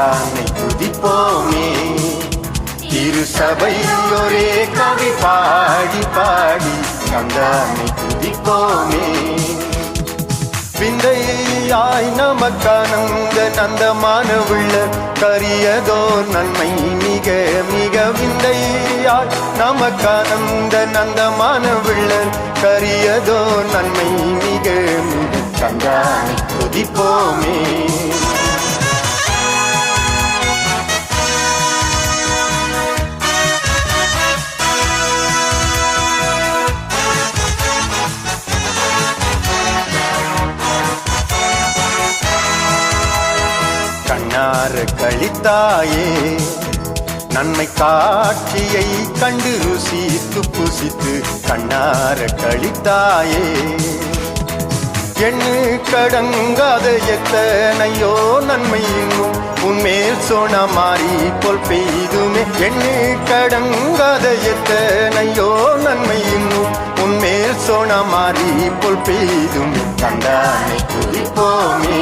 கண்டானை துதிப்போமே. திருசபை ஒரே கவி பாடி பாடி கண்டானை துதிப்போமே. விந்தையாய் நமக்கானந்த நந்தமான உள்ள கரியதோ நன்மை மிக மிக. விந்தையாய் நமக்கானந்த நந்தமான உள்ள கரியதோ நன்மை மிக மிக. கண்டானை துதிப்போமே. கண்ணார கழித்தாயே நன்மை காட்சியை கண்டு ருசித்து புசித்து கண்ணார கழித்தாயே. எண்ணு கடங்காத எத்தனையோ நன்மை இன்னும் உன்மேல் சோன மாறி போல் பெய்துமே. எண்ணு கடங்காத எத்தனையோ நன்மை இன்னும் உன்மேல் சோன மாறி போல் பெய்துமே. கண்டானை துதிப்போமே.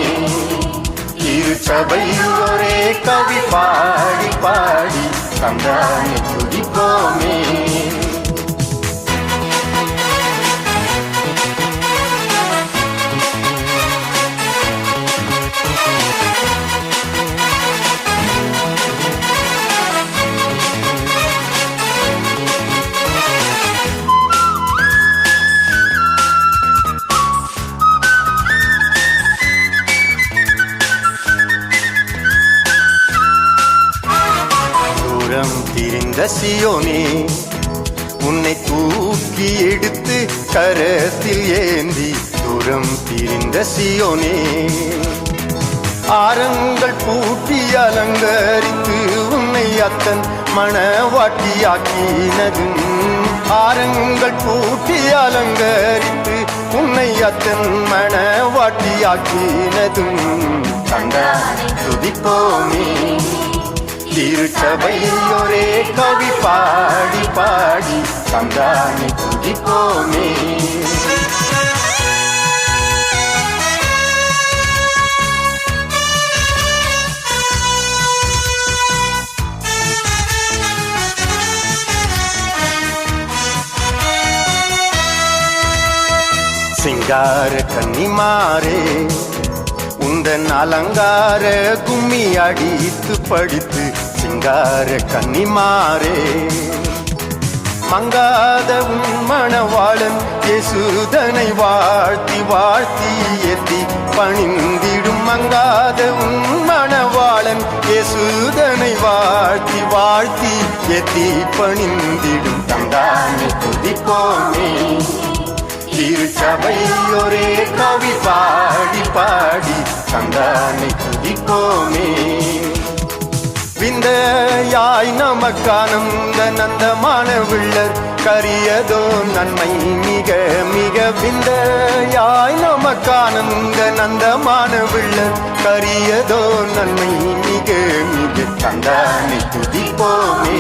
திருச்சபை ஒரே கவி பாடி பாடி கண்டானை துதிப்போமே. திரிந்த சியோனே உன்னை தூக்கி எடுத்து கரத்தில் ஏந்தி தூரம் திரிந்த சியோனே. ஆரங்கள் பூட்டி அலங்கரித்து உன்னை அத்தன் மணவாட்டியாக்கினதும். ஆரங்கள் பூட்டி அலங்கரித்து உன்னை அத்தன் மணவாட்டியாக்கினதும். கண்டானை துதிப்போமே. திருச்சபை ஒரே கவி பாடி பாடி கண்டானை துதிப்போமே. சிங்கார கன்னிமாரே உந்தன் அலங்கார கும்மி அடித்து படித்து சிங்கார கன்னிமாரே. மங்காத உன் மணவாளன் இயேசுதனை வாழ்த்தி வாழ்த்தி ஏத்தி பணிந்திடும். மங்காத உன் மணவாளன் இயேசுதனை வாழ்த்தி வாழ்த்தி ஏத்தி பணிந்திடும். கண்டானை துதிப்போமே. திருச்சபை ஒரே கவி பாடி பாடி கண்டானை துதிப்போமே. விந்தையாய் நமக்கானந்த நந்தமான விள்ளர் கரியதோ நன்மை மிக மிக. விந்தையாய் நமக்கானந்த நந்தமான விள்ளர் கரியதோ நன்மை மிக மிக. கண்டானை துதிப்போமே.